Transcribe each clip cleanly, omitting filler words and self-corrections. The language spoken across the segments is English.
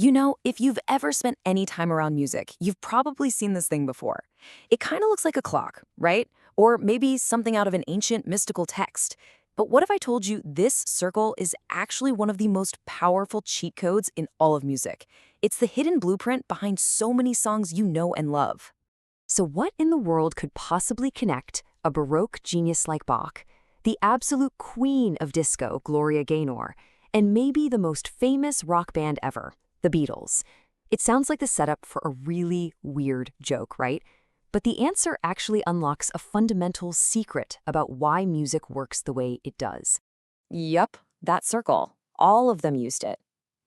You know, if you've ever spent any time around music, you've probably seen this thing before. It kind of looks like a clock, right? Or maybe something out of an ancient mystical text. But what if I told you this circle is actually one of the most powerful cheat codes in all of music? It's the hidden blueprint behind so many songs you know and love. So what in the world could possibly connect a Baroque genius like Bach, the absolute queen of disco, Gloria Gaynor, and maybe the most famous rock band ever, the Beatles? It sounds like the setup for a really weird joke, right? But the answer actually unlocks a fundamental secret about why music works the way it does. Yup, that circle. All of them used it.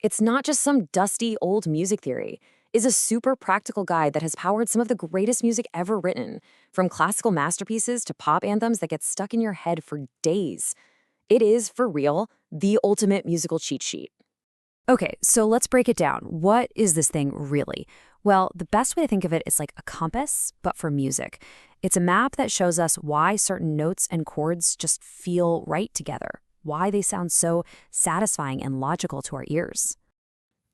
It's not just some dusty old music theory. It's a super practical guide that has powered some of the greatest music ever written, from classical masterpieces to pop anthems that get stuck in your head for days. It is, for real, the ultimate musical cheat sheet. Okay, so let's break it down. What is this thing really? Well, the best way to think of it is like a compass, but for music. It's a map that shows us why certain notes and chords just feel right together, why they sound so satisfying and logical to our ears.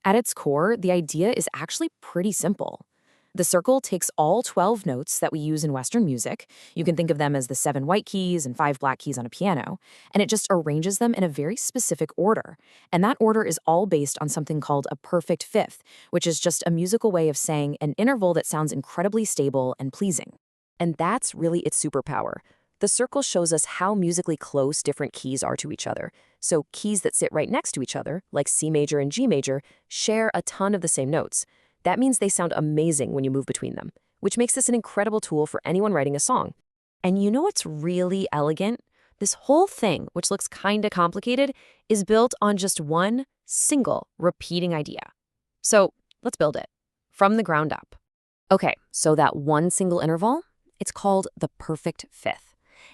At its core, the idea is actually pretty simple. The circle takes all 12 notes that we use in Western music. You can think of them as the 7 white keys and 5 black keys on a piano, and it just arranges them in a very specific order. And that order is all based on something called a perfect fifth, which is just a musical way of saying an interval that sounds incredibly stable and pleasing. And that's really its superpower. The circle shows us how musically close different keys are to each other. So keys that sit right next to each other, like C major and G major, share a ton of the same notes. That means they sound amazing when you move between them, which makes this an incredible tool for anyone writing a song. And you know what's really elegant? This whole thing, which looks kinda complicated, is built on just one single repeating idea. So let's build it from the ground up. Okay, so that one single interval, it's called the perfect fifth.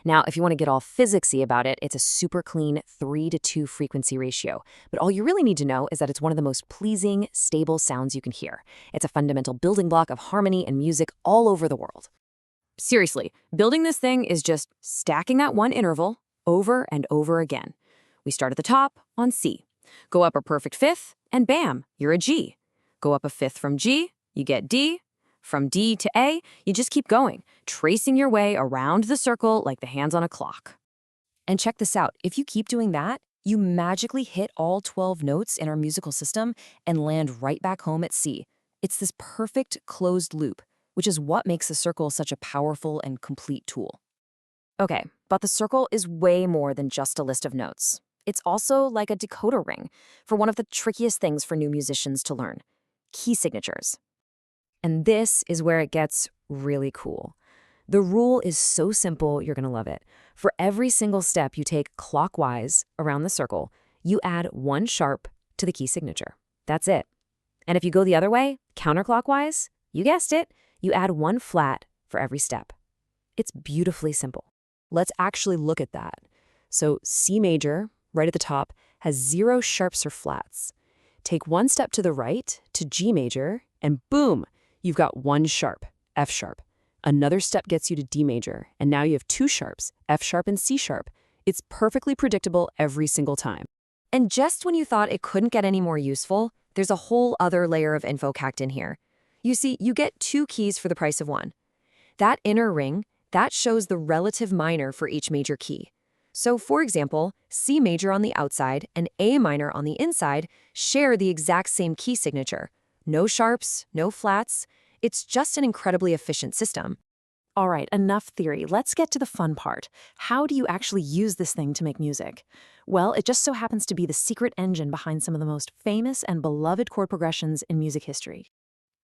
Now, if you want to get all physicsy about it, it's a super clean 3-to-2 frequency ratio. But all you really need to know is that it's one of the most pleasing, stable sounds you can hear. It's a fundamental building block of harmony and music all over the world. Seriously, building this thing is just stacking that one interval over and over again. We start at the top on C, go up a perfect fifth, and bam, you're a G. Go up a fifth from G, you get D. From D to A, you just keep going, tracing your way around the circle like the hands on a clock. And check this out. If you keep doing that, you magically hit all 12 notes in our musical system and land right back home at C. It's this perfect closed loop, which is what makes the circle such a powerful and complete tool. Okay, but the circle is way more than just a list of notes. It's also like a decoder ring for one of the trickiest things for new musicians to learn: key signatures. And this is where it gets really cool. The rule is so simple, you're going to love it. For every single step you take clockwise around the circle, you add one sharp to the key signature. That's it. And if you go the other way, counterclockwise, you guessed it, you add one flat for every step. It's beautifully simple. Let's actually look at that. So C major, right at the top, has 0 sharps or flats. Take one step to the right to G major, and boom! You've got one sharp, F sharp. Another step gets you to D major, and now you have 2 sharps, F sharp and C sharp. It's perfectly predictable every single time. And just when you thought it couldn't get any more useful, there's a whole other layer of info packed in here. You see, you get 2 keys for the price of one. That inner ring, that shows the relative minor for each major key. So for example, C major on the outside and A minor on the inside share the exact same key signature. No sharps, no flats. It's just an incredibly efficient system. All right, enough theory. Let's get to the fun part. How do you actually use this thing to make music? Well, it just so happens to be the secret engine behind some of the most famous and beloved chord progressions in music history.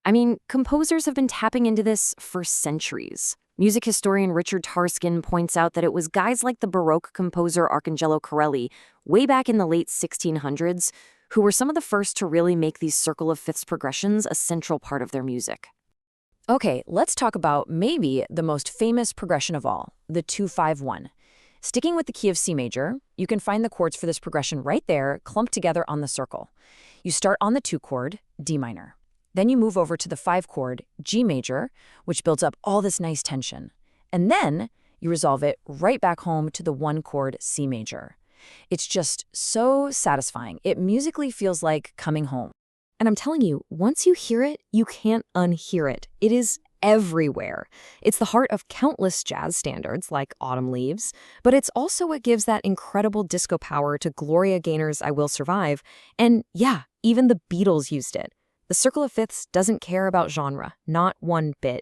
I mean, composers have been tapping into this for centuries. Music historian Richard Tarskin points out that it was guys like the Baroque composer Arcangelo Corelli, way back in the late 1600s, who were some of the first to really make these circle of fifths progressions a central part of their music. Okay, let's talk about maybe the most famous progression of all, the 2-5-1. Sticking with the key of C major, you can find the chords for this progression right there, clumped together on the circle. You start on the 2 chord, D minor. Then you move over to the 5 chord, G major, which builds up all this nice tension. And then you resolve it right back home to the 1 chord, C major. It's just so satisfying. It musically feels like coming home. And I'm telling you, once you hear it, you can't unhear it. It is everywhere. It's the heart of countless jazz standards like Autumn Leaves, but it's also what gives that incredible disco power to Gloria Gaynor's I Will Survive. And yeah, even the Beatles used it. The Circle of Fifths doesn't care about genre, not one bit.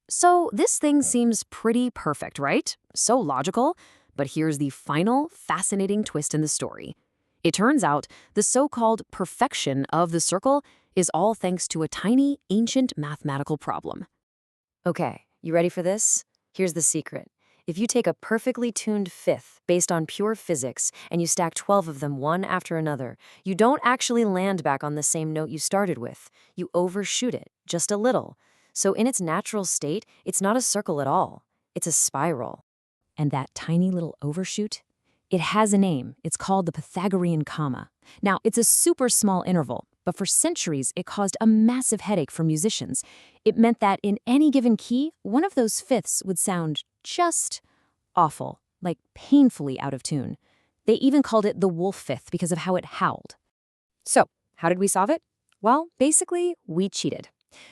So this thing seems pretty perfect, right? So logical. But here's the final, fascinating twist in the story. It turns out the so-called perfection of the circle is all thanks to a tiny, ancient mathematical problem. Okay, you ready for this? Here's the secret. If you take a perfectly tuned fifth based on pure physics and you stack 12 of them one after another, you don't actually land back on the same note you started with. You overshoot it, just a little. So in its natural state, it's not a circle at all. It's a spiral. And that tiny little overshoot? It has a name. It's called the Pythagorean comma. Now, it's a super small interval, but for centuries, it caused a massive headache for musicians. It meant that in any given key, one of those fifths would sound just awful, like painfully out of tune. They even called it the wolf fifth because of how it howled. So, how did we solve it? Well, basically, we cheated.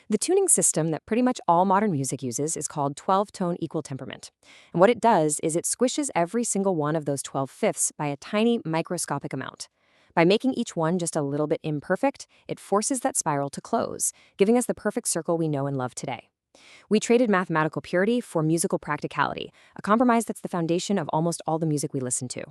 The tuning system that pretty much all modern music uses is called 12-tone equal temperament. And what it does is it squishes every single one of those 12 fifths by a tiny microscopic amount. By making each one just a little bit imperfect, it forces that spiral to close, giving us the perfect circle we know and love today. We traded mathematical purity for musical practicality, a compromise that's the foundation of almost all the music we listen to.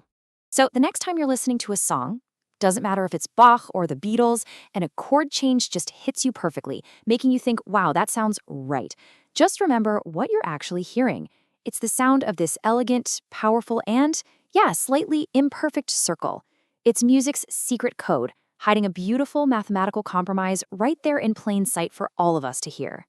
So the next time you're listening to a song, doesn't matter if it's Bach or the Beatles, and a chord change just hits you perfectly, making you think, wow, that sounds right. Just remember what you're actually hearing. It's the sound of this elegant, powerful, and, yeah, slightly imperfect circle. It's music's secret code, hiding a beautiful mathematical compromise right there in plain sight for all of us to hear.